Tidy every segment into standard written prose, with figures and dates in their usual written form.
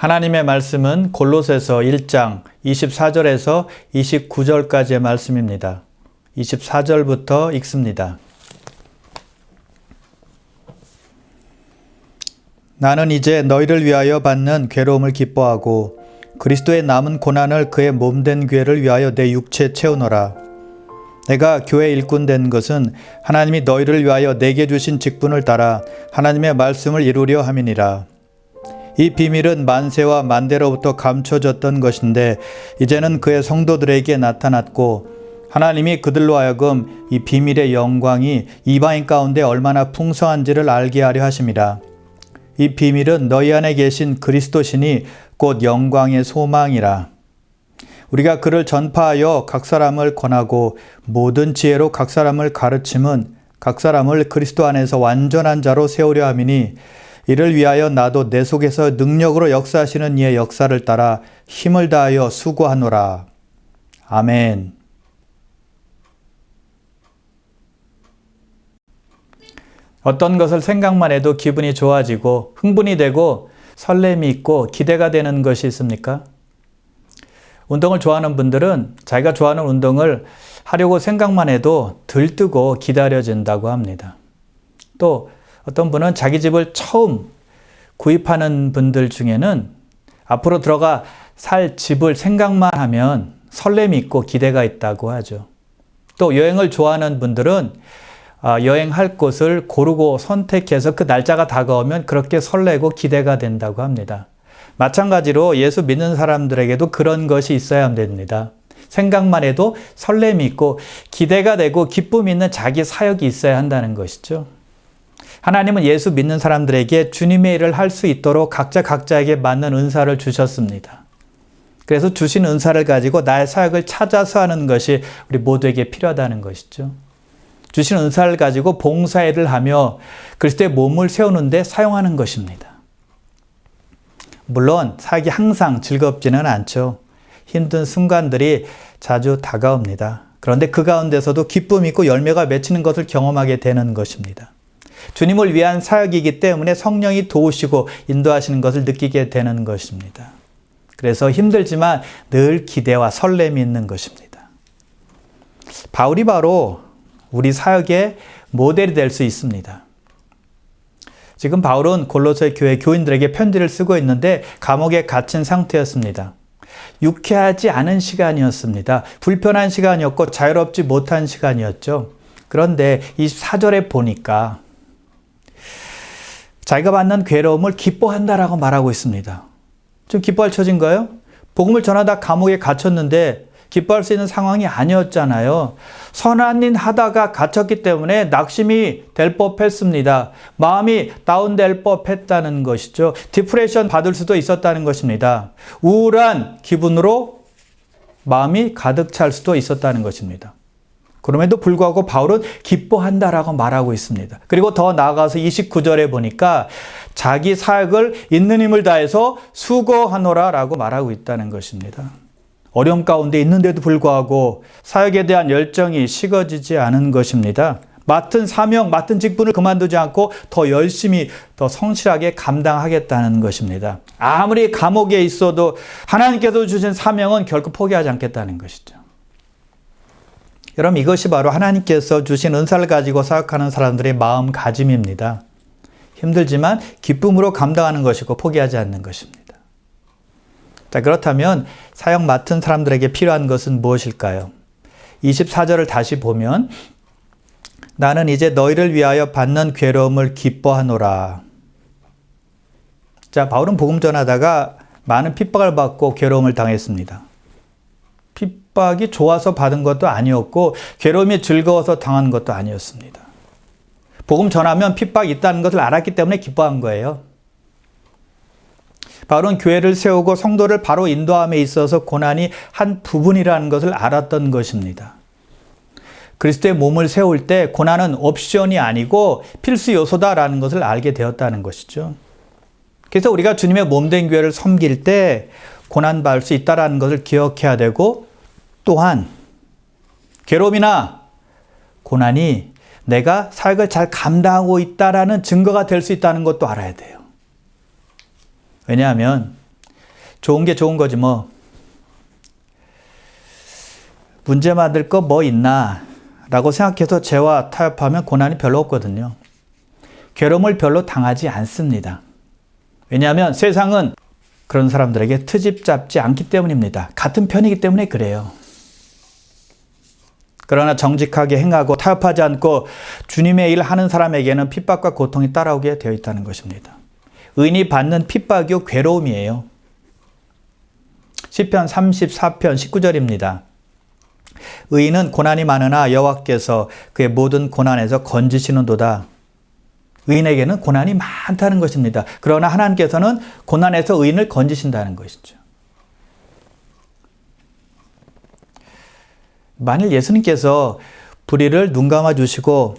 하나님의 말씀은 골로새서 1장 24절에서 29절까지의 말씀입니다. 24절부터 읽습니다. 나는 이제 너희를 위하여 받는 괴로움을 기뻐하고 그리스도의 남은 고난을 그의 몸된 교회를 위하여 내 육체에 채우노라. 내가 교회 일꾼 된 것은 하나님이 너희를 위하여 내게 주신 직분을 따라 하나님의 말씀을 이루려 함이니라. 이 비밀은 만세와 만대로부터 감춰졌던 것인데 이제는 그의 성도들에게 나타났고 하나님이 그들로 하여금 이 비밀의 영광이 이방인 가운데 얼마나 풍성한지를 알게 하려 하심이라. 이 비밀은 너희 안에 계신 그리스도시니 곧 영광의 소망이라. 우리가 그를 전파하여 각 사람을 권하고 모든 지혜로 각 사람을 가르침은 각 사람을 그리스도 안에서 완전한 자로 세우려 함이니 이를 위하여 나도 내 속에서 능력으로 역사하시는 이의 역사를 따라 힘을 다하여 수고하노라. 아멘. 어떤 것을 생각만 해도 기분이 좋아지고 흥분이 되고 설렘이 있고 기대가 되는 것이 있습니까? 운동을 좋아하는 분들은 자기가 좋아하는 운동을 하려고 생각만 해도 들뜨고 기다려진다고 합니다. 또 어떤 분은 자기 집을 처음 구입하는 분들 중에는 앞으로 들어가 살 집을 생각만 하면 설렘이 있고 기대가 있다고 하죠. 또 여행을 좋아하는 분들은 여행할 곳을 고르고 선택해서 그 날짜가 다가오면 그렇게 설레고 기대가 된다고 합니다. 마찬가지로 예수 믿는 사람들에게도 그런 것이 있어야 됩니다. 생각만 해도 설렘이 있고 기대가 되고 기쁨이 있는 자기 사역이 있어야 한다는 것이죠. 하나님은 예수 믿는 사람들에게 주님의 일을 할 수 있도록 각자에게 맞는 은사를 주셨습니다. 그래서 주신 은사를 가지고 나의 사역을 찾아서 하는 것이 우리 모두에게 필요하다는 것이죠. 주신 은사를 가지고 봉사일을 하며 그리스도의 몸을 세우는 데 사용하는 것입니다. 물론 사역이 항상 즐겁지는 않죠. 힘든 순간들이 자주 다가옵니다. 그런데 그 가운데서도 기쁨이 있고 열매가 맺히는 것을 경험하게 되는 것입니다. 주님을 위한 사역이기 때문에 성령이 도우시고 인도하시는 것을 느끼게 되는 것입니다. 그래서 힘들지만 늘 기대와 설렘이 있는 것입니다. 바울이 바로 우리 사역의 모델이 될 수 있습니다. 지금 바울은 골로새 교회 교인들에게 편지를 쓰고 있는데 감옥에 갇힌 상태였습니다. 유쾌하지 않은 시간이었습니다. 불편한 시간이었고 자유롭지 못한 시간이었죠. 그런데 24절에 보니까 자기가 받는 괴로움을 기뻐한다라고 말하고 있습니다. 좀 기뻐할 처지인가요? 복음을 전하다 감옥에 갇혔는데 기뻐할 수 있는 상황이 아니었잖아요. 선한 일 하다가 갇혔기 때문에 낙심이 될 법했습니다. 마음이 다운될 법했다는 것이죠. 디프레션 받을 수도 있었다는 것입니다. 우울한 기분으로 마음이 가득 찰 수도 있었다는 것입니다. 그럼에도 불구하고 바울은 기뻐한다라고 말하고 있습니다. 그리고 더 나아가서 29절에 보니까 자기 사역을 있는 힘을 다해서 수고하노라라고 말하고 있다는 것입니다. 어려움 가운데 있는데도 불구하고 사역에 대한 열정이 식어지지 않은 것입니다. 맡은 사명, 맡은 직분을 그만두지 않고 더 열심히, 더 성실하게 감당하겠다는 것입니다. 아무리 감옥에 있어도 하나님께서 주신 사명은 결코 포기하지 않겠다는 것이죠. 여러분, 이것이 바로 하나님께서 주신 은사를 가지고 사역하는 사람들의 마음가짐입니다. 힘들지만 기쁨으로 감당하는 것이고 포기하지 않는 것입니다. 자, 그렇다면 사역 맡은 사람들에게 필요한 것은 무엇일까요? 24절을 다시 보면 나는 이제 너희를 위하여 받는 괴로움을 기뻐하노라. 자, 바울은 복음 전하다가 많은 핍박을 받고 괴로움을 당했습니다. 핍박이 좋아서 받은 것도 아니었고 괴로움이 즐거워서 당한 것도 아니었습니다. 복음 전하면 핍박이 있다는 것을 알았기 때문에 기뻐한 거예요. 바울은 교회를 세우고 성도를 바로 인도함에 있어서 고난이 한 부분이라는 것을 알았던 것입니다. 그리스도의 몸을 세울 때 고난은 옵션이 아니고 필수 요소다라는 것을 알게 되었다는 것이죠. 그래서 우리가 주님의 몸된 교회를 섬길 때 고난받을 수 있다는 것을 기억해야 되고 또한 괴로움이나 고난이 내가 사역을 잘 감당하고 있다는 증거가 될 수 있다는 것도 알아야 돼요. 왜냐하면 좋은 게 좋은 거지 뭐. 문제 만들 거 뭐 있나 라고 생각해서 죄와 타협하면 고난이 별로 없거든요. 괴로움을 별로 당하지 않습니다. 왜냐하면 세상은 그런 사람들에게 트집 잡지 않기 때문입니다. 같은 편이기 때문에 그래요. 그러나 정직하게 행하고 타협하지 않고 주님의 일을 하는 사람에게는 핍박과 고통이 따라오게 되어 있다는 것입니다. 의인이 받는 핍박이 괴로움이에요. 시편 34편 19절입니다. 의인은 고난이 많으나 여호와께서 그의 모든 고난에서 건지시는도다. 의인에게는 고난이 많다는 것입니다. 그러나 하나님께서는 고난에서 의인을 건지신다는 것이죠. 만일 예수님께서 불의를 눈감아 주시고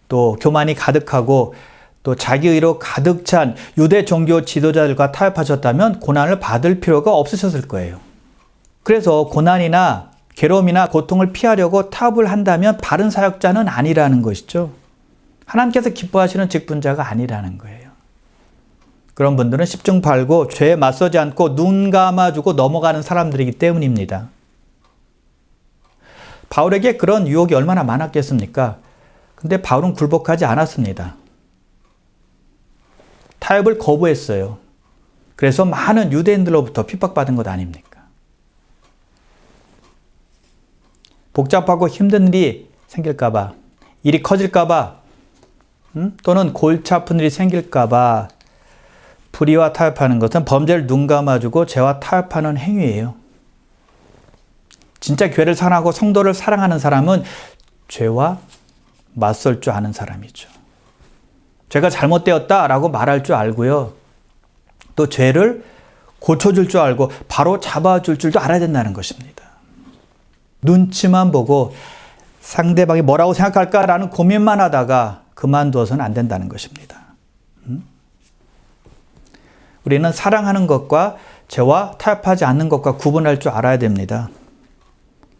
또 교만이 가득하고 또 자기 의로 가득 찬 유대 종교 지도자들과 타협하셨다면 고난을 받을 필요가 없으셨을 거예요. 그래서 고난이나 괴로움이나 고통을 피하려고 타협을 한다면 바른 사역자는 아니라는 것이죠. 하나님께서 기뻐하시는 직분자가 아니라는 거예요. 그런 분들은 십중팔구 죄에 맞서지 않고 눈 감아주고 넘어가는 사람들이기 때문입니다. 바울에게 그런 유혹이 얼마나 많았겠습니까? 근데 바울은 굴복하지 않았습니다. 타협을 거부했어요. 그래서 많은 유대인들로부터 핍박받은 것 아닙니까? 복잡하고 힘든 일이 생길까봐, 일이 커질까봐, 또는 골치 아픈 일이 생길까봐 불의와 타협하는 것은 범죄를 눈 감아주고 죄와 타협하는 행위예요. 진짜 교회를 사랑하고 성도를 사랑하는 사람은 죄와 맞설 줄 아는 사람이죠. 죄가 잘못되었다라고 말할 줄 알고요. 또 죄를 고쳐줄 줄 알고 바로 잡아줄 줄도 알아야 된다는 것입니다. 눈치만 보고 상대방이 뭐라고 생각할까라는 고민만 하다가 그만두어서는 안 된다는 것입니다. 우리는 사랑하는 것과 죄와 타협하지 않는 것과 구분할 줄 알아야 됩니다.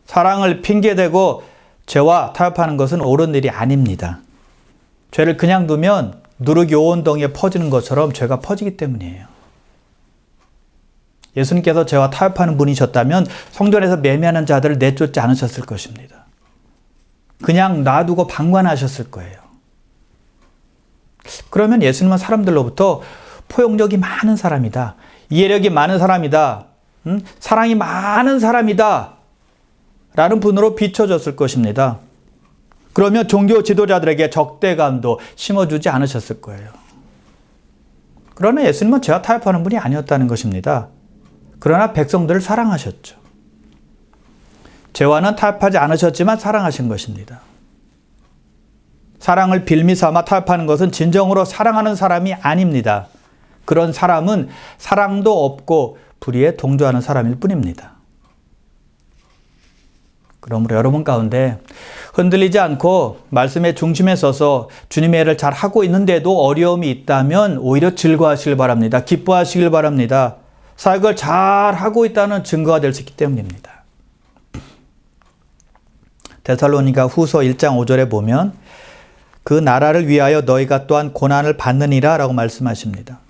사랑을 핑계대고 죄와 타협하는 것은 옳은 일이 아닙니다. 죄를 그냥 두면 누룩이 온 덩이에 퍼지는 것처럼 죄가 퍼지기 때문이에요. 예수님께서 죄와 타협하는 분이셨다면 성전에서 매매하는 자들을 내쫓지 않으셨을 것입니다. 그냥 놔두고 방관하셨을 거예요. 그러면 예수님은 사람들로부터 포용력이 많은 사람이다. 이해력이 많은 사람이다. 사랑이 많은 사람이다. 라는 분으로 비춰졌을 것입니다. 그러면 종교 지도자들에게 적대감도 심어주지 않으셨을 거예요. 그러나 예수님은 죄와 타협하는 분이 아니었다는 것입니다. 그러나 백성들을 사랑하셨죠. 죄와는 타협하지 않으셨지만 사랑하신 것입니다. 사랑을 빌미 삼아 타협하는 것은 진정으로 사랑하는 사람이 아닙니다. 그런 사람은 사랑도 없고 불의에 동조하는 사람일 뿐입니다. 그러므로 여러분 가운데 흔들리지 않고 말씀의 중심에 서서 주님의 일을 잘 하고 있는데도 어려움이 있다면 오히려 즐거워하시길 바랍니다. 기뻐하시길 바랍니다. 사역을 잘 하고 있다는 증거가 될 수 있기 때문입니다. 데살로니가 후서 1장 5절에 보면 그 나라를 위하여 너희가 또한 고난을 받느니라 라고 말씀하십니다.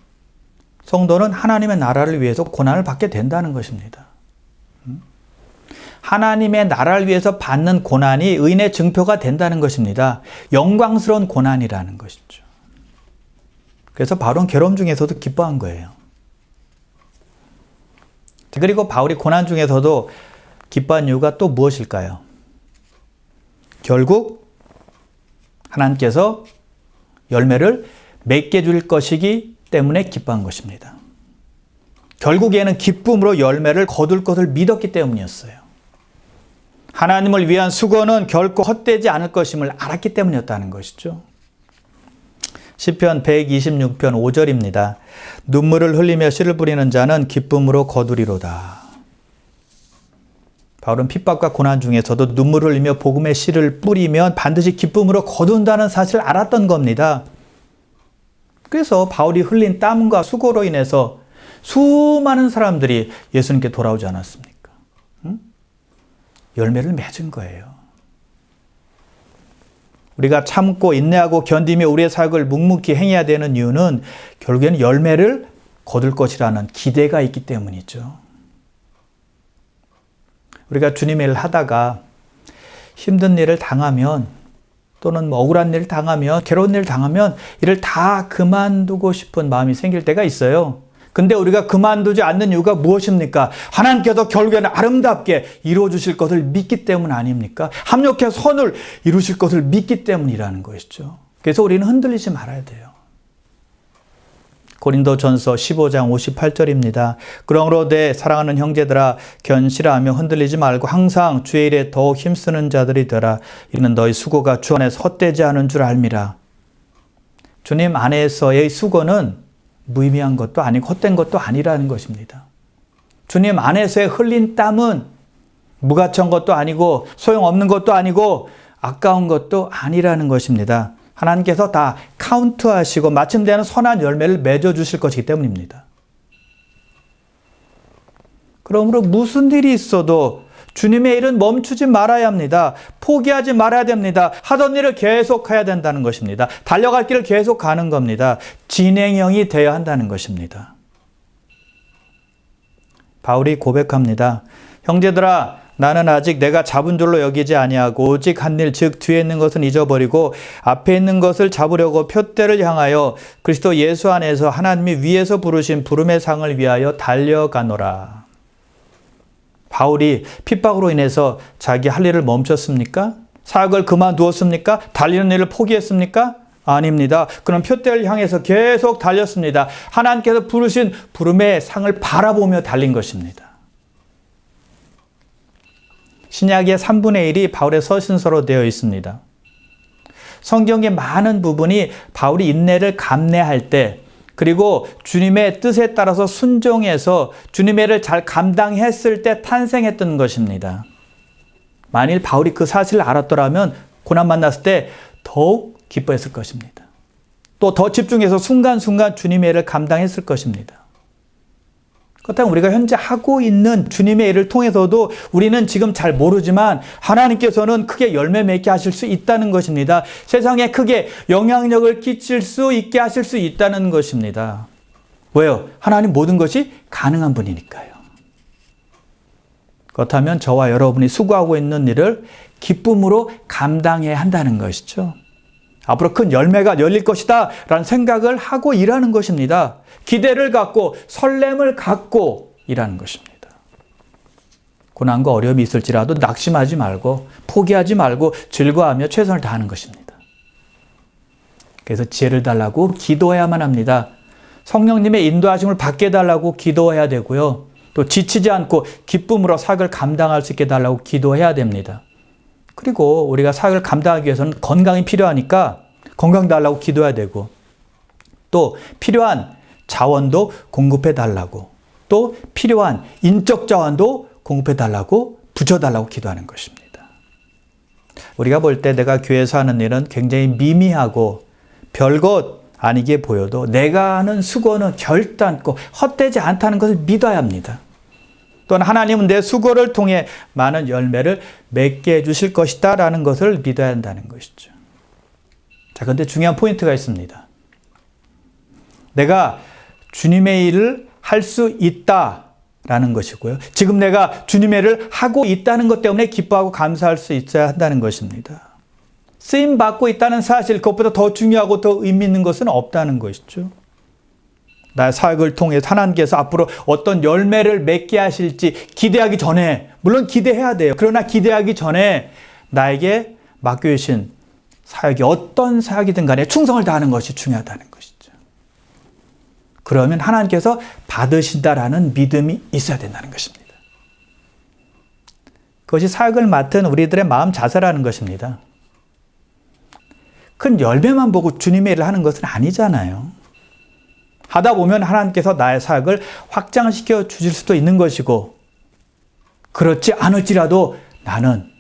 성도는 하나님의 나라를 위해서 고난을 받게 된다는 것입니다. 하나님의 나라를 위해서 받는 고난이 의인의 증표가 된다는 것입니다. 영광스러운 고난이라는 것이죠. 그래서 바울은 괴로움 중에서도 기뻐한 거예요. 그리고 바울이 고난 중에서도 기뻐한 이유가 또 무엇일까요? 결국 하나님께서 열매를 맺게 줄 것이기 때문에 기뻐한 것입니다. 결국에는 기쁨으로 열매를 거둘 것을 믿었기 때문이었어요. 하나님을 위한 수고는 결코 헛되지 않을 것임을 알았기 때문이었다는 것이죠. 시편 126편 5절입니다. 눈물을 흘리며 씨를 뿌리는 자는 기쁨으로 거두리로다. 바울은 핍박과 고난 중에서도 눈물을 흘리며 복음의 씨를 뿌리면 반드시 기쁨으로 거둔다는 사실을 알았던 겁니다. 그래서 바울이 흘린 땀과 수고로 인해서 수많은 사람들이 예수님께 돌아오지 않았습니까? 열매를 맺은 거예요. 우리가 참고 인내하고 견디며 우리의 사역을 묵묵히 행해야 되는 이유는 결국에는 열매를 거둘 것이라는 기대가 있기 때문이죠. 우리가 주님의 일을 하다가 힘든 일을 당하면 또는 억울한 일을 당하면 괴로운 일을 당하면 이를 다 그만두고 싶은 마음이 생길 때가 있어요. 근데 우리가 그만두지 않는 이유가 무엇입니까? 하나님께서 결국에는 아름답게 이루어주실 것을 믿기 때문 아닙니까? 합력해 선을 이루실 것을 믿기 때문이라는 것이죠. 그래서 우리는 흔들리지 말아야 돼요. 고린도전서 15장 58절입니다. 그러므로 사랑하는 형제들아 견실하며 흔들리지 말고 항상 주의 일에 더욱 힘쓰는 자들이 되라. 이는 너희 수고가 주 안에서 헛되지 않은 줄 알미라. 주님 안에서의 수고는 무의미한 것도 아니고 헛된 것도 아니라는 것입니다. 주님 안에서의 흘린 땀은 무가치한 것도 아니고 소용없는 것도 아니고 아까운 것도 아니라는 것입니다. 하나님께서 다 카운트하시고 마침되는 선한 열매를 맺어주실 것이기 때문입니다. 그러므로 무슨 일이 있어도 주님의 일은 멈추지 말아야 합니다. 포기하지 말아야 됩니다. 하던 일을 계속해야 된다는 것입니다. 달려갈 길을 계속 가는 겁니다. 진행형이 되어야 한다는 것입니다. 바울이 고백합니다. 형제들아 나는 아직 내가 잡은 줄로 여기지 아니하고 오직 한 일 즉 뒤에 있는 것은 잊어버리고 앞에 있는 것을 잡으려고 표대를 향하여 그리스도 예수 안에서 하나님이 위에서 부르신 부름의 상을 위하여 달려가노라. 바울이 핍박으로 인해서 자기 할 일을 멈췄습니까? 사역을 그만두었습니까? 달리는 일을 포기했습니까? 아닙니다. 그런 표대를 향해서 계속 달렸습니다. 하나님께서 부르신 부름의 상을 바라보며 달린 것입니다. 신약의 3분의 1이 바울의 서신서로 되어 있습니다. 성경의 많은 부분이 바울이 인내를 감내할 때 그리고 주님의 뜻에 따라서 순종해서 주님의 일을 잘 감당했을 때 탄생했던 것입니다. 만일 바울이 그 사실을 알았더라면 고난 만났을 때 더욱 기뻐했을 것입니다. 또 더 집중해서 순간순간 주님의 일을 감당했을 것입니다. 그렇다면 우리가 현재 하고 있는 주님의 일을 통해서도 우리는 지금 잘 모르지만 하나님께서는 크게 열매 맺게 하실 수 있다는 것입니다. 세상에 크게 영향력을 끼칠 수 있게 하실 수 있다는 것입니다. 왜요? 하나님 모든 것이 가능한 분이니까요. 그렇다면 저와 여러분이 수고하고 있는 일을 기쁨으로 감당해야 한다는 것이죠. 앞으로 큰 열매가 열릴 것이다 라는 생각을 하고 일하는 것입니다. 기대를 갖고 설렘을 갖고 일하는 것입니다. 고난과 어려움이 있을지라도 낙심하지 말고 포기하지 말고 즐거워하며 최선을 다하는 것입니다. 그래서 지혜를 달라고 기도해야만 합니다. 성령님의 인도하심을 받게 해달라고 기도해야 되고요. 또 지치지 않고 기쁨으로 사역을 감당할 수 있게 해달라고 기도해야 됩니다. 그리고 우리가 사역을 감당하기 위해서는 건강이 필요하니까 건강 달라고 기도해야 되고 또 필요한 자원도 공급해 달라고 또 필요한 인적 자원도 공급해 달라고 붙여달라고 기도하는 것입니다. 우리가 볼 때 내가 교회에서 하는 일은 굉장히 미미하고 별것 아니게 보여도 내가 하는 수고는 결단코 헛되지 않다는 것을 믿어야 합니다. 또는 하나님은 내 수고를 통해 많은 열매를 맺게 해주실 것이다 라는 것을 믿어야 한다는 것이죠. 자, 그런데 중요한 포인트가 있습니다. 내가 주님의 일을 할 수 있다라는 것이고요. 지금 내가 주님의 일을 하고 있다는 것 때문에 기뻐하고 감사할 수 있어야 한다는 것입니다. 쓰임받고 있다는 사실, 그것보다 더 중요하고 더 의미 있는 것은 없다는 것이죠. 나의 사역을 통해 하나님께서 앞으로 어떤 열매를 맺게 하실지 기대하기 전에, 물론 기대해야 돼요. 그러나 기대하기 전에 나에게 맡겨주신 사역이 어떤 사역이든 간에 충성을 다하는 것이 중요하다는 것이죠. 그러면 하나님께서 받으신다라는 믿음이 있어야 된다는 것입니다. 그것이 사역을 맡은 우리들의 마음 자세라는 것입니다. 큰 열매만 보고 주님의 일을 하는 것은 아니잖아요. 하다 보면 하나님께서 나의 사역을 확장시켜 주실 수도 있는 것이고, 그렇지 않을지라도 나는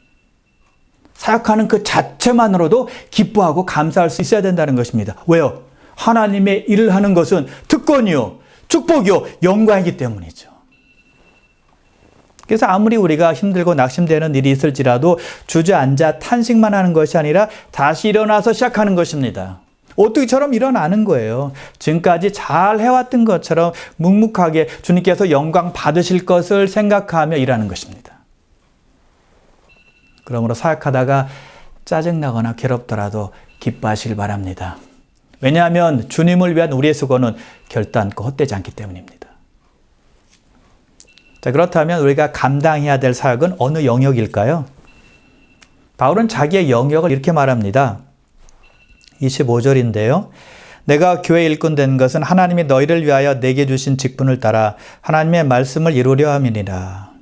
사역하는 그 자체만으로도 기뻐하고 감사할 수 있어야 된다는 것입니다. 왜요? 하나님의 일을 하는 것은 특권이요, 축복이요, 영광이기 때문이죠. 그래서 아무리 우리가 힘들고 낙심되는 일이 있을지라도 주저앉아 탄식만 하는 것이 아니라 다시 일어나서 시작하는 것입니다. 오뚜기처럼 일어나는 거예요. 지금까지 잘 해왔던 것처럼 묵묵하게 주님께서 영광 받으실 것을 생각하며 일하는 것입니다. 그러므로 사역하다가 짜증나거나 괴롭더라도 기뻐하시길 바랍니다. 왜냐하면 주님을 위한 우리의 수고는 결단코 헛되지 않기 때문입니다. 자, 그렇다면 우리가 감당해야 될 사역은 어느 영역일까요? 바울은 자기의 영역을 이렇게 말합니다. 25절인데요. 내가 교회 일꾼 된 것은 하나님이 너희를 위하여 내게 주신 직분을 따라 하나님의 말씀을 이루려 함이니라.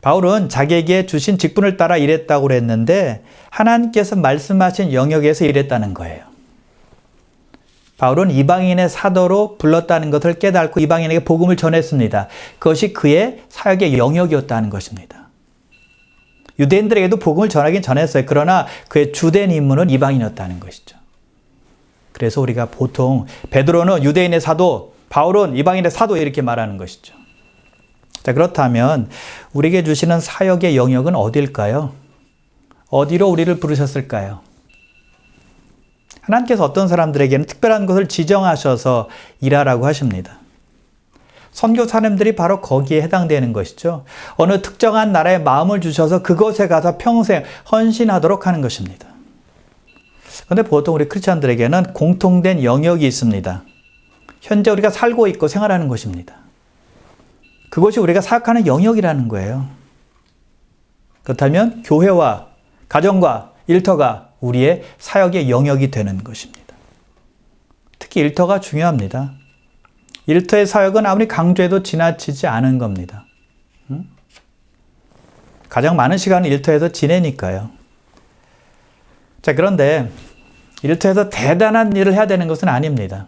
바울은 자기에게 주신 직분을 따라 일했다고 그랬는데 하나님께서 말씀하신 영역에서 일했다는 거예요. 바울은 이방인의 사도로 불렀다는 것을 깨닫고 이방인에게 복음을 전했습니다. 그것이 그의 사역의 영역이었다는 것입니다. 유대인들에게도 복음을 전하긴 전했어요. 그러나 그의 주된 임무는 이방인이었다는 것이죠. 그래서 우리가 보통 베드로는 유대인의 사도, 바울은 이방인의 사도 이렇게 말하는 것이죠. 자, 그렇다면 우리에게 주시는 사역의 영역은 어디일까요? 어디로 우리를 부르셨을까요? 하나님께서 어떤 사람들에게는 특별한 것을 지정하셔서 일하라고 하십니다. 선교사님들이 바로 거기에 해당되는 것이죠. 어느 특정한 나라에 마음을 주셔서 그곳에 가서 평생 헌신하도록 하는 것입니다. 그런데 보통 우리 크리스찬들에게는 공통된 영역이 있습니다. 현재 우리가 살고 있고 생활하는 곳입니다. 그것이 우리가 사역하는 영역이라는 거예요. 그렇다면 교회와 가정과 일터가 우리의 사역의 영역이 되는 것입니다. 특히 일터가 중요합니다. 일터의 사역은 아무리 강조해도 지나치지 않은 겁니다. 가장 많은 시간을 일터에서 지내니까요. 자, 그런데 일터에서 대단한 일을 해야 되는 것은 아닙니다.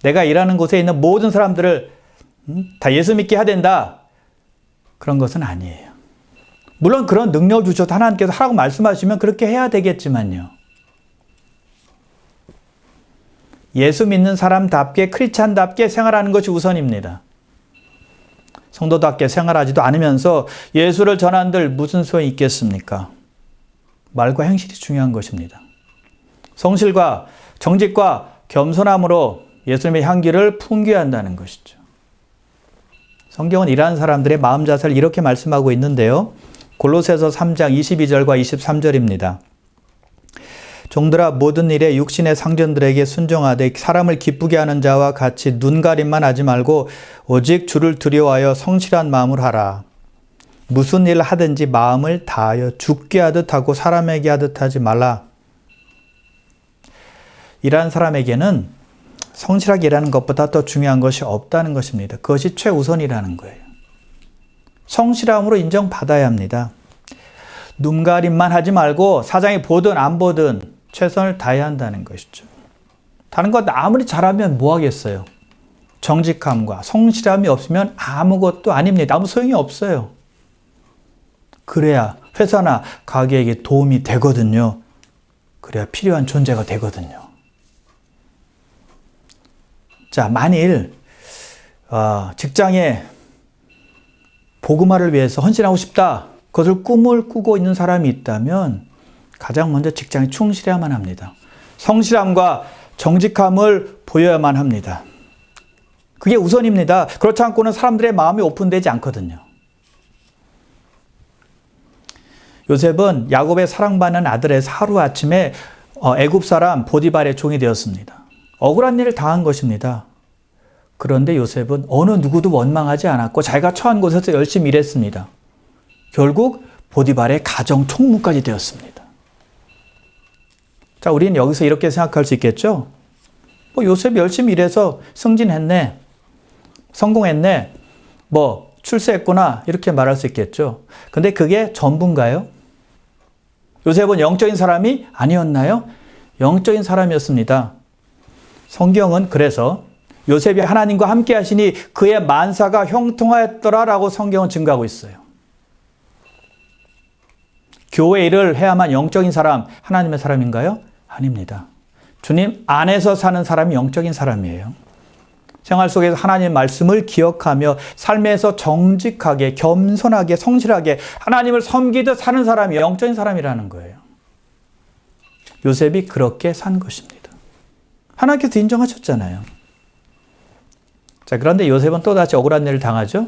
내가 일하는 곳에 있는 모든 사람들을 다 예수 믿게 해야 된다. 그런 것은 아니에요. 물론 그런 능력을 주셔서 하나님께서 하라고 말씀하시면 그렇게 해야 되겠지만요. 예수 믿는 사람답게 크리스찬답게 생활하는 것이 우선입니다. 성도답게 생활하지도 않으면서 예수를 전한들 무슨 소용이 있겠습니까? 말과 행실이 중요한 것입니다. 성실과 정직과 겸손함으로 예수님의 향기를 풍겨야 한다는 것이죠. 성경은 이러한 사람들의 마음 자세를 이렇게 말씀하고 있는데요. 골로새서 3장 22절과 23절입니다. 종들아 모든 일에 육신의 상전들에게 순종하되 사람을 기쁘게 하는 자와 같이 눈가림만 하지 말고 오직 주를 두려워하여 성실한 마음을 하라. 무슨 일을 하든지 마음을 다하여 죽게 하듯 하고 사람에게 하듯 하지 말라. 이러한 사람에게는 성실하게 일하는 것보다 더 중요한 것이 없다는 것입니다. 그것이 최우선이라는 거예요. 성실함으로 인정받아야 합니다. 눈가림만 하지 말고 사장이 보든 안 보든 최선을 다해야 한다는 것이죠. 다른 것 아무리 잘하면 뭐 하겠어요? 정직함과 성실함이 없으면 아무것도 아닙니다. 아무 소용이 없어요. 그래야 회사나 가게에게 도움이 되거든요. 그래야 필요한 존재가 되거든요. 자, 만일 직장에 복음화를 위해서 헌신하고 싶다. 그것을 꿈을 꾸고 있는 사람이 있다면 가장 먼저 직장에 충실해야만 합니다. 성실함과 정직함을 보여야만 합니다. 그게 우선입니다. 그렇지 않고는 사람들의 마음이 오픈되지 않거든요. 요셉은 야곱의 사랑받는 아들에서 하루아침에 애굽 사람 보디발의 종이 되었습니다. 억울한 일을 당한 것입니다. 그런데 요셉은 어느 누구도 원망하지 않았고 자기가 처한 곳에서 열심히 일했습니다. 결국 보디발의 가정 총무까지 되었습니다. 자, 우리는 여기서 이렇게 생각할 수 있겠죠? 요셉이 열심히 일해서 승진했네, 성공했네, 출세했구나 이렇게 말할 수 있겠죠. 근데 그게 전부인가요? 요셉은 영적인 사람이 아니었나요? 영적인 사람이었습니다. 성경은 그래서 요셉이 하나님과 함께 하시니 그의 만사가 형통하였더라라고 성경은 증거하고 있어요. 교회 일을 해야만 영적인 사람, 하나님의 사람인가요? 아닙니다. 주님 안에서 사는 사람이 영적인 사람이에요. 생활 속에서 하나님의 말씀을 기억하며 삶에서 정직하게, 겸손하게, 성실하게 하나님을 섬기듯 사는 사람이 영적인 사람이라는 거예요. 요셉이 그렇게 산 것입니다. 하나님께서 인정하셨잖아요. 자, 그런데 요셉은 또다시 억울한 일을 당하죠.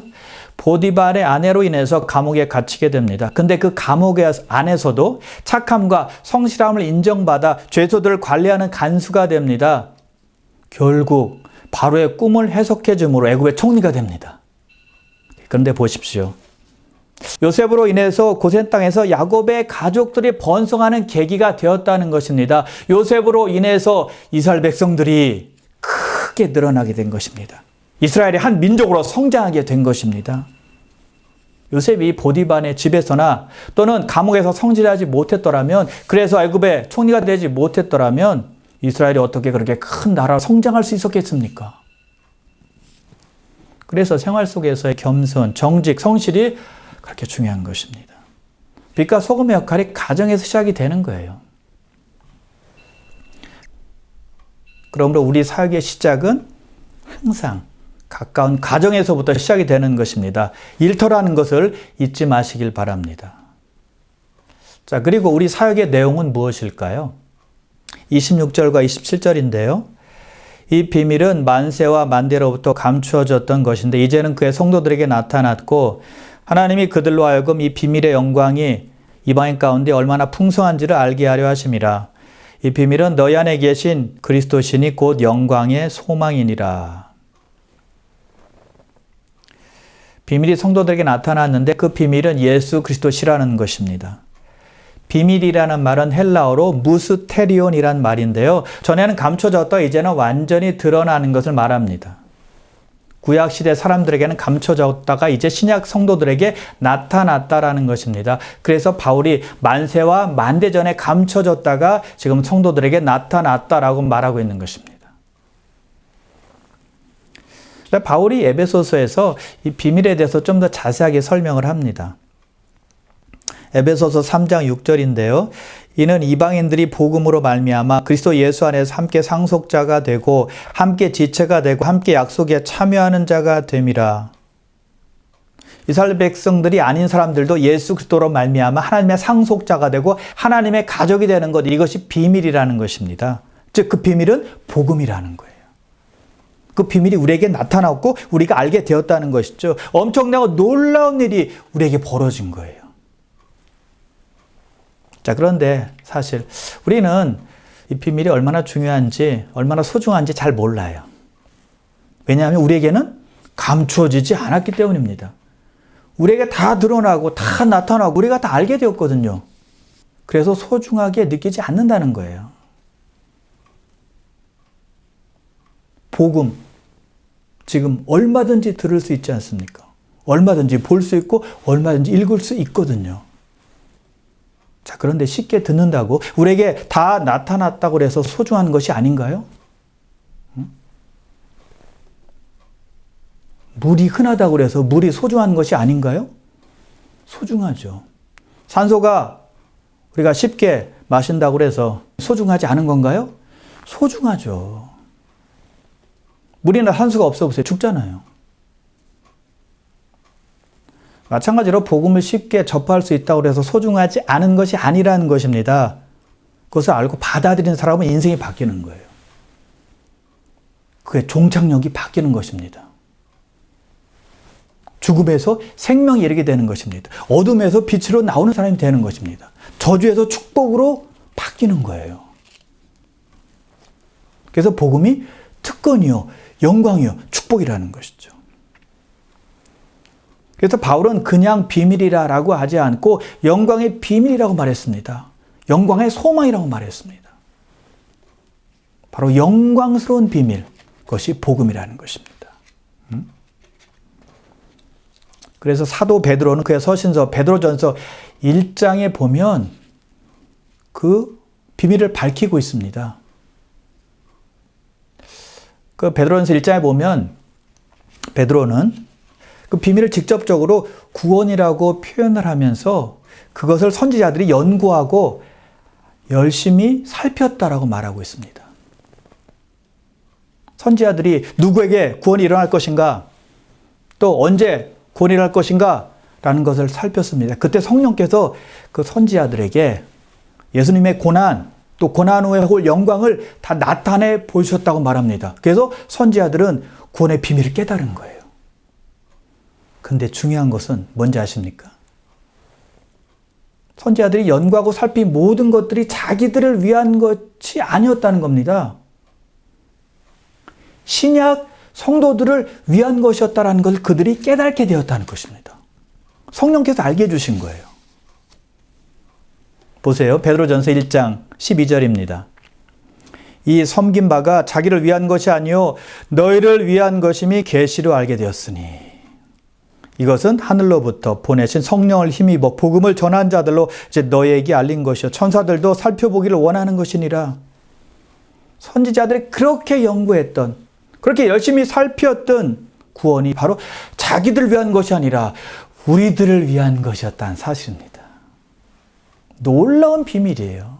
보디발의 아내로 인해서 감옥에 갇히게 됩니다. 근데 그 감옥 안에서도 착함과 성실함을 인정받아 죄수들을 관리하는 간수가 됩니다. 결국 바로의 꿈을 해석해 줌으로 애굽의 총리가 됩니다. 그런데 보십시오. 요셉으로 인해서 고센 땅에서 야곱의 가족들이 번성하는 계기가 되었다는 것입니다. 요셉으로 인해서 이스라엘 백성들이 크게 늘어나게 된 것입니다. 이스라엘이 한 민족으로 성장하게 된 것입니다. 요셉이 보디발의 집에서나 또는 감옥에서 성실하지 못했더라면, 그래서 애굽의 총리가 되지 못했더라면 이스라엘이 어떻게 그렇게 큰 나라로 성장할 수 있었겠습니까? 그래서 생활 속에서의 겸손, 정직, 성실이 그렇게 중요한 것입니다. 빛과 소금의 역할이 가정에서 시작이 되는 거예요. 그러므로 우리 사역의 시작은 항상 가까운 가정에서부터 시작이 되는 것입니다. 일터라는 것을 잊지 마시길 바랍니다. 자, 그리고 우리 사역의 내용은 무엇일까요? 26절과 27절인데요. 이 비밀은 만세와 만대로부터 감추어졌던 것인데 이제는 그의 성도들에게 나타났고 하나님이 그들로 하여금 이 비밀의 영광이 이방인 가운데 얼마나 풍성한지를 알게 하려 하심이라. 이 비밀은 너희 안에 계신 그리스도시니 곧 영광의 소망이니라. 비밀이 성도들에게 나타났는데 그 비밀은 예수 그리스도시라는 것입니다. 비밀이라는 말은 헬라어로 무스테리온이란 말인데요. 전에는 감춰졌다 이제는 완전히 드러나는 것을 말합니다. 구약시대 사람들에게는 감춰졌다가 이제 신약 성도들에게 나타났다라는 것입니다. 그래서 바울이 만세와 만대 전에 감춰졌다가 지금 성도들에게 나타났다라고 말하고 있는 것입니다. 바울이 에베소서에서 이 비밀에 대해서 좀 더 자세하게 설명을 합니다. 에베소서 3장 6절인데요. 이는 이방인들이 복음으로 말미암아 그리스도 예수 안에서 함께 상속자가 되고 함께 지체가 되고 함께 약속에 참여하는 자가 됨이라. 이스라엘 백성들이 아닌 사람들도 예수 그리스도로 말미암아 하나님의 상속자가 되고 하나님의 가족이 되는 것, 이것이 비밀이라는 것입니다. 즉 그 비밀은 복음이라는 거예요. 그 비밀이 우리에게 나타났고 우리가 알게 되었다는 것이죠. 엄청나고 놀라운 일이 우리에게 벌어진 거예요. 자, 그런데 사실 우리는 이 비밀이 얼마나 중요한지, 얼마나 소중한지 잘 몰라요. 왜냐하면 우리에게는 감추어지지 않았기 때문입니다. 우리에게 다 드러나고 다 나타나고 우리가 다 알게 되었거든요. 그래서 소중하게 느끼지 않는다는 거예요. 복음, 지금 얼마든지 들을 수 있지 않습니까? 얼마든지 볼 수 있고 얼마든지 읽을 수 있거든요. 자, 그런데 쉽게 듣는다고 우리에게 다 나타났다고 해서 소중한 것이 아닌가요? 물이 흔하다고 해서 물이 소중한 것이 아닌가요? 소중하죠. 산소가 우리가 쉽게 마신다고 해서 소중하지 않은 건가요? 소중하죠. 물이나 산소가 없어보세요. 죽잖아요. 마찬가지로 복음을 쉽게 접할 수 있다고 해서 소중하지 않은 것이 아니라는 것입니다. 그것을 알고 받아들이는 사람은 인생이 바뀌는 거예요. 그의 종착역이 바뀌는 것입니다. 죽음에서 생명에 이르게 되는 것입니다. 어둠에서 빛으로 나오는 사람이 되는 것입니다. 저주에서 축복으로 바뀌는 거예요. 그래서 복음이 특권이요, 영광이요, 축복이라는 것이죠. 그래서 바울은 그냥 비밀이라고 하지 않고 영광의 비밀이라고 말했습니다. 영광의 소망이라고 말했습니다. 바로 영광스러운 비밀, 그것이 복음이라는 것입니다. 그래서 사도 베드로는 그의 서신서 베드로전서 1장에 보면 그 비밀을 밝히고 있습니다. 그 베드로전서 1장에 보면 베드로는 그 비밀을 직접적으로 구원이라고 표현을 하면서 그것을 선지자들이 연구하고 열심히 살폈다라고 말하고 있습니다. 선지자들이 누구에게 구원이 일어날 것인가, 또 언제 구원이 일어날 것인가 라는 것을 살폈습니다. 그때 성령께서 그 선지자들에게 예수님의 고난, 또 고난 후에 올 영광을 다 나타내 보여주셨다고 말합니다. 그래서 선지자들은 구원의 비밀을 깨달은 거예요. 근데 중요한 것은 뭔지 아십니까? 선지자들이 연구하고 살핀 모든 것들이 자기들을 위한 것이 아니었다는 겁니다. 신약 성도들을 위한 것이었다는 것을 그들이 깨닫게 되었다는 것입니다. 성령께서 알게 해주신 거예요. 보세요. 베드로전서 1장 12절입니다. 이 섬긴 바가 자기를 위한 것이 아니요 너희를 위한 것임이 계시로 알게 되었으니 이것은 하늘로부터 보내신 성령을 힘입어 복음을 전한 자들로 이제 너희에게 알린 것이요 천사들도 살펴보기를 원하는 것이니라. 선지자들이 그렇게 연구했던, 그렇게 열심히 살폈던 구원이 바로 자기들 위한 것이 아니라 우리들을 위한 것이었다는 사실입니다. 놀라운 비밀이에요.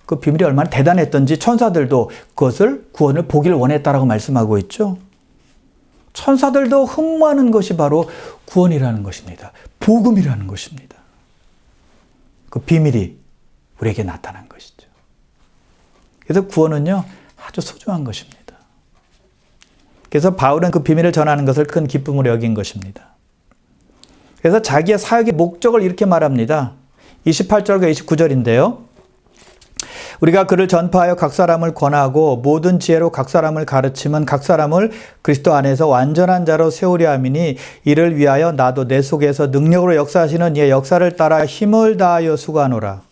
그 비밀이 얼마나 대단했던지 천사들도 그것을 구원을 보기를 원했다라고 말씀하고 있죠. 천사들도 흠모하는 것이 바로 구원이라는 것입니다. 복음이라는 것입니다. 그 비밀이 우리에게 나타난 것이죠. 그래서 구원은요, 아주 소중한 것입니다. 그래서 바울은 그 비밀을 전하는 것을 큰 기쁨으로 여긴 것입니다. 그래서 자기의 사역의 목적을 이렇게 말합니다. 28절과 29절인데요. 우리가 그를 전파하여 각 사람을 권하고 모든 지혜로 각 사람을 가르치면 각 사람을 그리스도 안에서 완전한 자로 세우려 함이니 이를 위하여 나도 내 속에서 능력으로 역사하시는 이의 역사를 따라 힘을 다하여 수고하노라.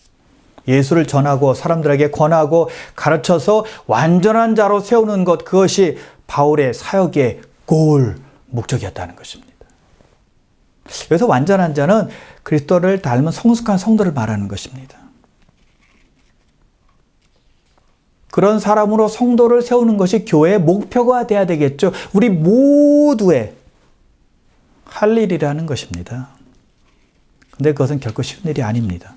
예수를 전하고 사람들에게 권하고 가르쳐서 완전한 자로 세우는 것, 그것이 바울의 사역의 골 목적이었다는 것입니다. 여기서 완전한 자는 그리스도를 닮은 성숙한 성도를 말하는 것입니다. 그런 사람으로 성도를 세우는 것이 교회의 목표가 돼야 되겠죠. 우리 모두의 할 일이라는 것입니다. 근데 그것은 결코 쉬운 일이 아닙니다.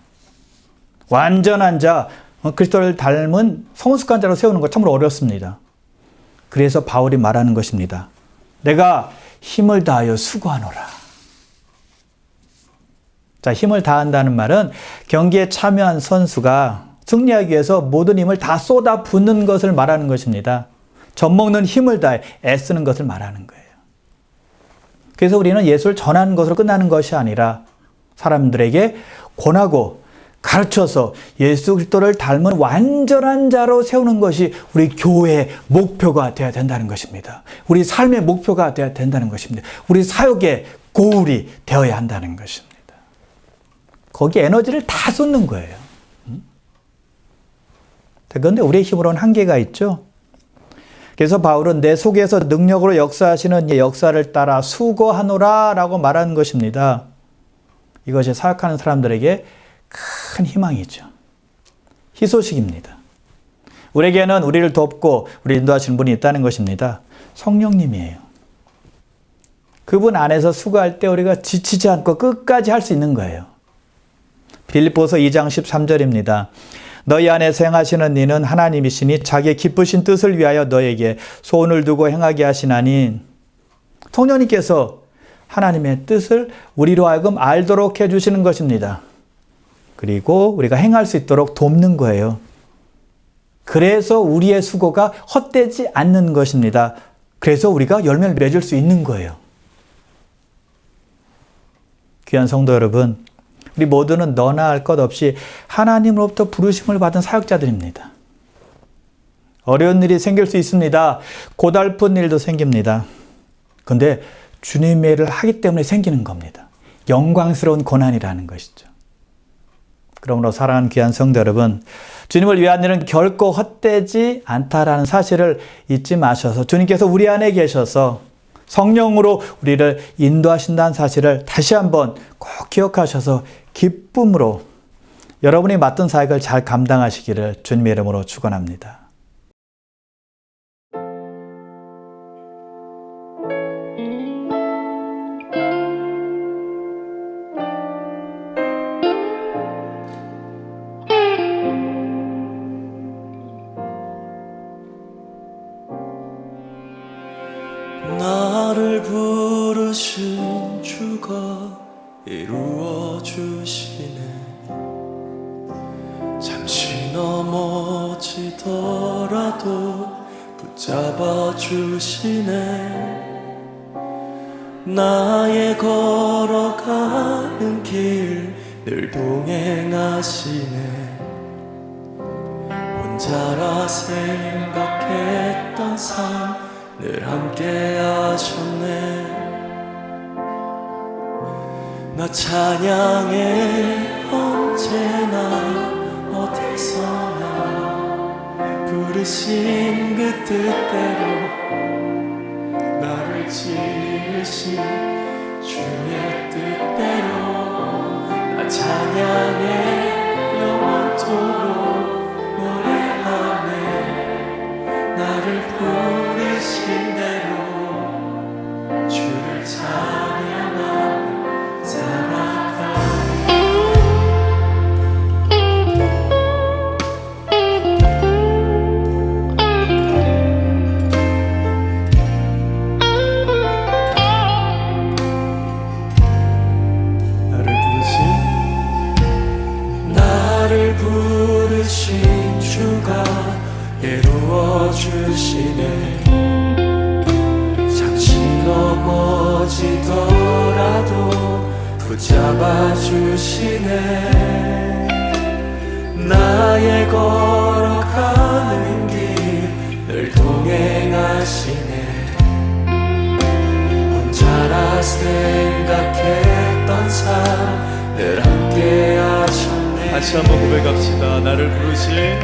완전한 자, 그리스도를 닮은 성숙한 자로 세우는 것 참으로 어렵습니다. 그래서 바울이 말하는 것입니다. 내가 힘을 다하여 수고하노라. 자, 힘을 다한다는 말은 경기에 참여한 선수가 승리하기 위해서 모든 힘을 다 쏟아 붓는 것을 말하는 것입니다. 젖먹는 힘을 다해 애쓰는 것을 말하는 거예요. 그래서 우리는 예수를 전하는 것으로 끝나는 것이 아니라 사람들에게 권하고 가르쳐서 예수 그리스도를 닮은 완전한 자로 세우는 것이 우리 교회의 목표가 되어야 된다는 것입니다. 우리 삶의 목표가 되어야 된다는 것입니다. 우리 사역의 고울이 되어야 한다는 것입니다. 거기에 에너지를 다 쏟는 거예요. 그런데 우리의 힘으로는 한계가 있죠. 그래서 바울은 내 속에서 능력으로 역사하시는 이 역사를 따라 수고하노라 라고 말하는 것입니다. 이것이 사역하는 사람들에게 큰 희망이죠. 희소식입니다. 우리에게는 우리를 돕고 우리 인도하시는 분이 있다는 것입니다. 성령님이에요. 그분 안에서 수고할 때 우리가 지치지 않고 끝까지 할 수 있는 거예요. 빌립보서 2장 13절입니다. 너희 안에서 행하시는 이는 하나님이시니 자기의 기쁘신 뜻을 위하여 너에게 소원을 두고 행하게 하시나니. 성령님께서 하나님의 뜻을 우리로 하여금 알도록 해주시는 것입니다. 그리고 우리가 행할 수 있도록 돕는 거예요. 그래서 우리의 수고가 헛되지 않는 것입니다. 그래서 우리가 열매를 맺을 수 있는 거예요. 귀한 성도 여러분, 우리 모두는 너나 할 것 없이 하나님으로부터 부르심을 받은 사역자들입니다. 어려운 일이 생길 수 있습니다. 고달픈 일도 생깁니다. 그런데 주님의 일을 하기 때문에 생기는 겁니다. 영광스러운 고난이라는 것이죠. 그러므로 사랑하는 귀한 성도 여러분, 주님을 위한 일은 결코 헛되지 않다라는 사실을 잊지 마셔서 주님께서 우리 안에 계셔서 성령으로 우리를 인도하신다는 사실을 다시 한번 꼭 기억하셔서 기쁨으로 여러분이 맡은 사역을 잘 감당하시기를 주님의 이름으로 축원합니다. 나를 부르신 주가 이루어 주시네. 힘들더라도 붙잡아 주시네. 나의 걸어가는 길 늘 동행하시네. 혼자라 생각했던 삶 늘 함께 하셨네. 나 찬양해 언제나 어디서나 부르신 그 뜻대로 나를 지으신 주의 뜻대로 나 찬양해 영원토록 노래하네. 나를 부르신 대로 주를 찬양하며 살아가네. 나를 부르신 주가 이루어 주시네. 잠시 넘어지더라도 붙잡아 주시네. 나의 걸어가는 길 늘 동행하시네. 혼자라 생각했던 삶 늘 함께 하셨네. 다시 한번 고백합시다. 나를 부르신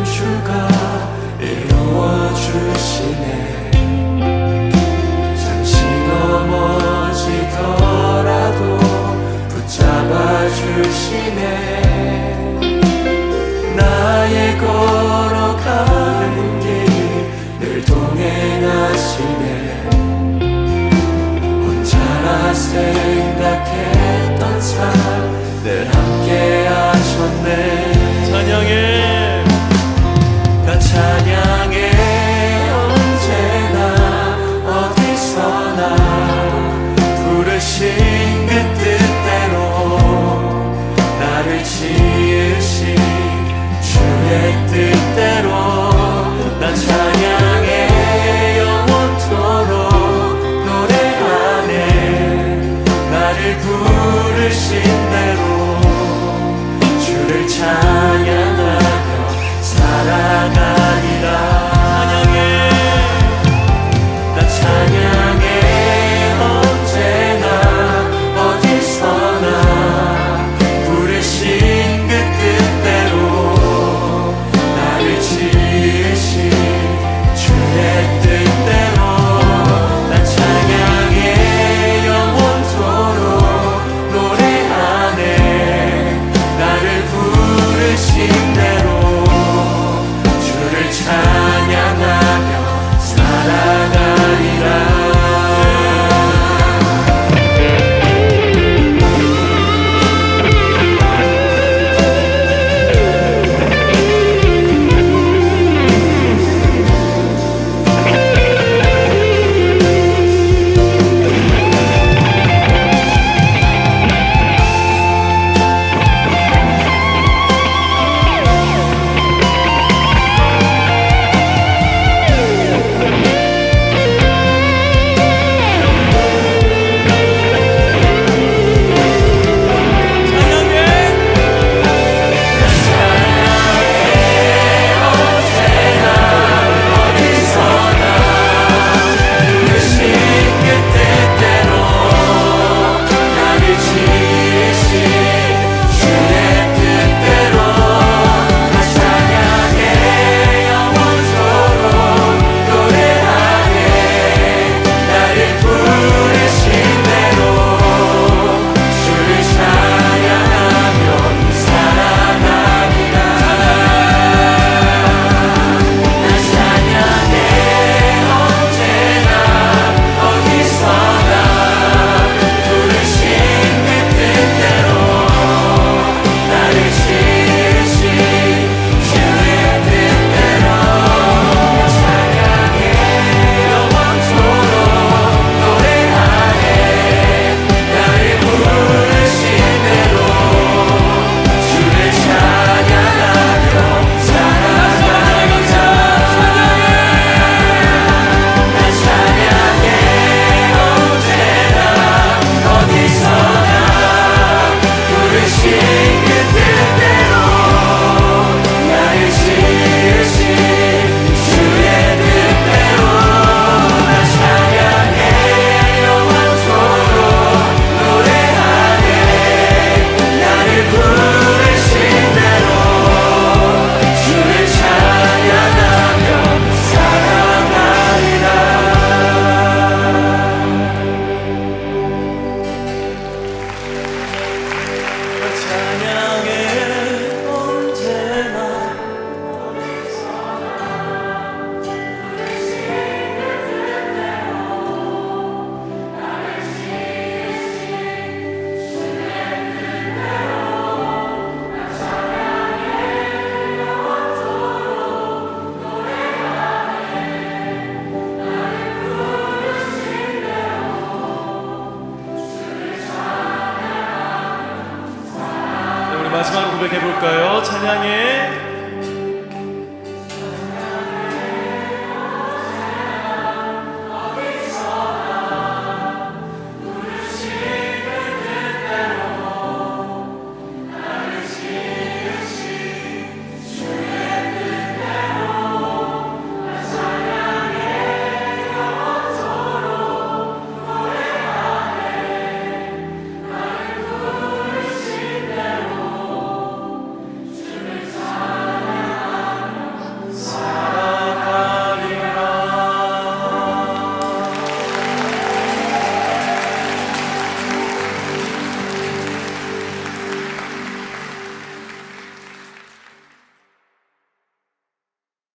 주가 이루어 주시네. 잠시 넘어지더라도 붙잡아 주시네. 나의 걸어가는 길 늘 동행하시네. 혼자라 생각했던 삶 늘 함께 하셨네. 찬양해. 나 찬양해 언제나 어디서나 부르신 그 뜻대로 나를 지으신 주의 뜻대로 나 찬양해 영원토록 노래하네. 나를 찬양해